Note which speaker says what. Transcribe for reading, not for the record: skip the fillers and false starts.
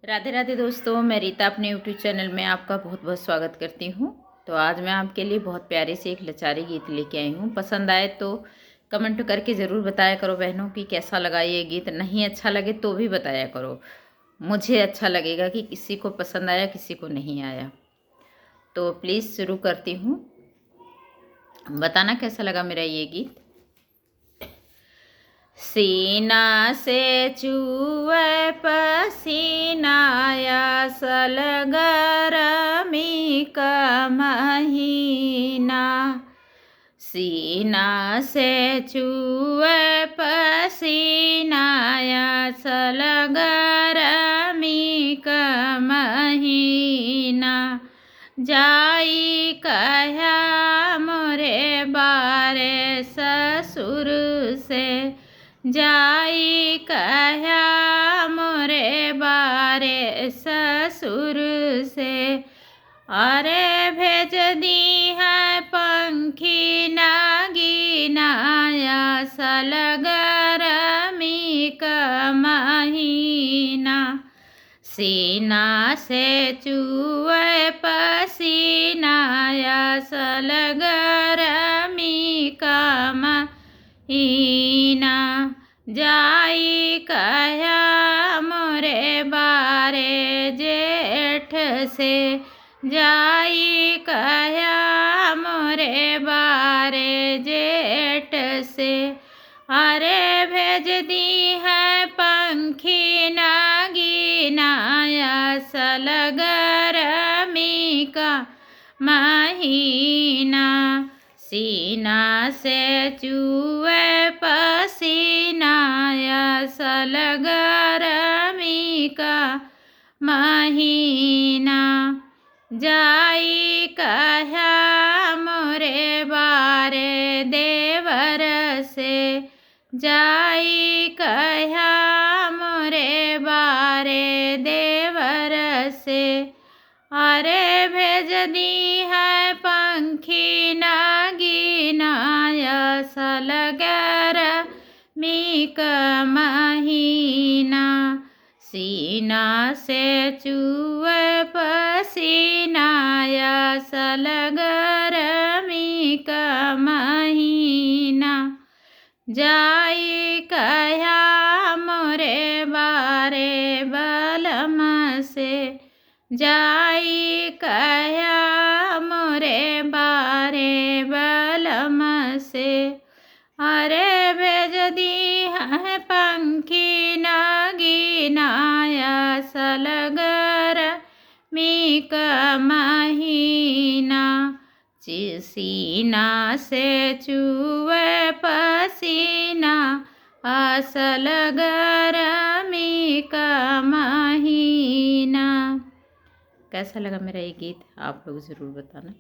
Speaker 1: राधे राधे दोस्तों, मैं रीता अपने यूट्यूब चैनल में आपका बहुत बहुत स्वागत करती हूँ। तो आज मैं आपके लिए बहुत प्यारे से एक लचारी गीत लेके आई हूँ। पसंद आए तो कमेंट करके ज़रूर बताया करो बहनों कि कैसा लगा ये गीत। नहीं अच्छा लगे तो भी बताया करो, मुझे अच्छा लगेगा कि किसी को पसंद आया किसी को नहीं आया। तो प्लीज़ शुरू करती हूँ, बताना कैसा लगा मेरा ये गीत। सीना से चूए पसीनाया सलगरमी का महीना। सीना से चूए पसीनाया सलगरमी का महीना। जाई कहा मोरे बारे ससुर से, जाई कहा मोरे बारे ससुर से। अरे भेज दी है पंखी नागिनाया सलगरमी का महीना। सीना से चूए पसीनाया सलगरमी का महीना। जाई कहा मोरे बारे जेठ से, जाई कहा मोरे बारे जेठ से। अरे भेज दी है पंखी नागिनाया सलगरमी का महीना। सीना से चूए पसीनाया सलगरमी का महीना। जाई कहा मोरे बारे देवर से, जाई कहा मोरे बारे देवर से। अरे भेज दी है पंखी नागिनाया सलगरमी का महीना। सीना से चूए पसीनाया सलगरमी का महीना। जाई कहा मोरे बारे बलम से, जाई कहा मोरे बारे बलम से। अरे भेज दी है पंखी नागिनाया सलगरमी का महीना। सीना से चूए पसीना सलगरमी का महीना। कैसा लगा मेरा ये गीत आप लोग ज़रूर बताना।